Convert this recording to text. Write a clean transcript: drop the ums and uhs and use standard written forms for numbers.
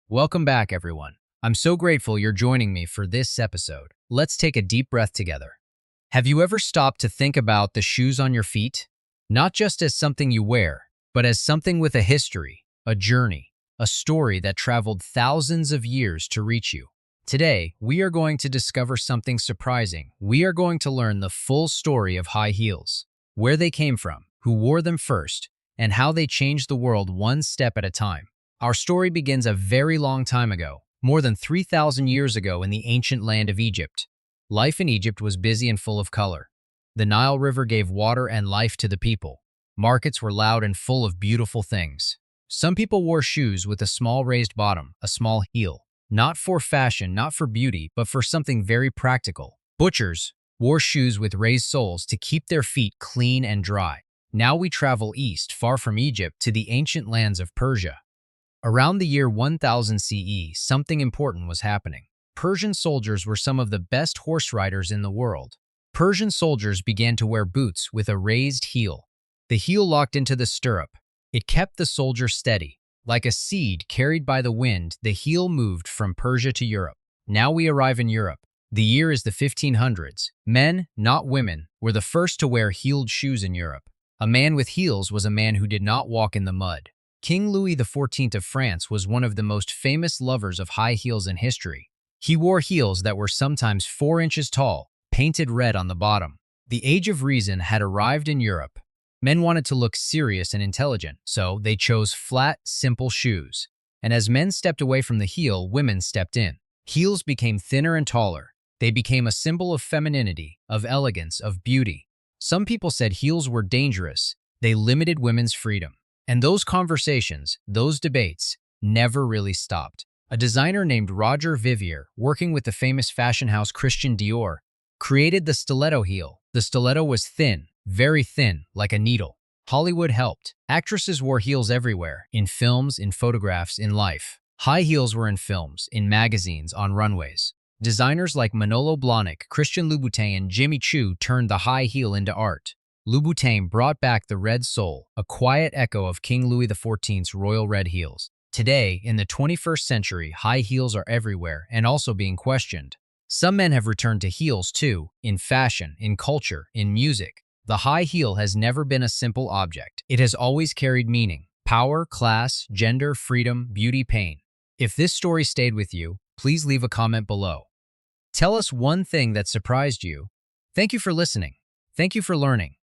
Welcome back, everyone. I'm so grateful you're joining me for this episode. Let's take a deep breath together. Have you ever stopped to think about the shoes on your feet? Not just as something you wear, but as something with a history, a journey, a story that traveled thousands of years to reach you. Today, we are going to discover something surprising. We are going to learn the full story of high heels, where they came from, who wore them first, and how they changed the world one step at a time. Our story begins a very long time ago, more than 3,000 years ago in the ancient land of Egypt. Life in Egypt was busy and full of color. The Nile River gave water and life to the people. Markets were loud and full of beautiful things. Some people wore shoes with a small raised bottom, a small heel. Not for fashion, not for beauty, but for something very practical. Butchers wore shoes with raised soles to keep their feet clean and dry. Now we travel east, far from Egypt, to the ancient lands of Persia. Around the year 1000 CE, something important was happening. Persian soldiers were some of the best horse riders in the world. Persian soldiers began to wear boots with a raised heel. The heel locked into the stirrup. It kept the soldier steady. Like a seed carried by the wind, the heel moved from Persia to Europe. Now we arrive in Europe. The year is the 1500s. Men, not women, were the first to wear heeled shoes in Europe. A man with heels was a man who did not walk in the mud. King Louis XIV of France was one of the most famous lovers of high heels in history. He wore heels that were sometimes 4 inches tall, painted red on the bottom. The age of reason had arrived in Europe. Men wanted to look serious and intelligent, so they chose flat, simple shoes. And as men stepped away from the heel, women stepped in. Heels became thinner and taller. They became a symbol of femininity, of elegance, of beauty. Some people said heels were dangerous. They limited women's freedom. And those conversations, those debates, never really stopped. A designer named Roger Vivier, working with the famous fashion house Christian Dior, created the stiletto heel. The stiletto was thin, very thin, like a needle. Hollywood helped. Actresses wore heels everywhere, in films, in photographs, in life. High heels were in films, in magazines, on runways. Designers like Manolo Blahnik, Christian Louboutin, and Jimmy Choo turned the high heel into art. Louboutin brought back the red sole, a quiet echo of King Louis XIV's royal red heels. Today, in the 21st century, high heels are everywhere and also being questioned. Some men have returned to heels too, in fashion, in culture, in music. The high heel has never been a simple object. It has always carried meaning: power, class, gender, freedom, beauty, pain. If this story stayed with you, please leave a comment below. Tell us one thing that surprised you. Thank you for listening. Thank you for learning.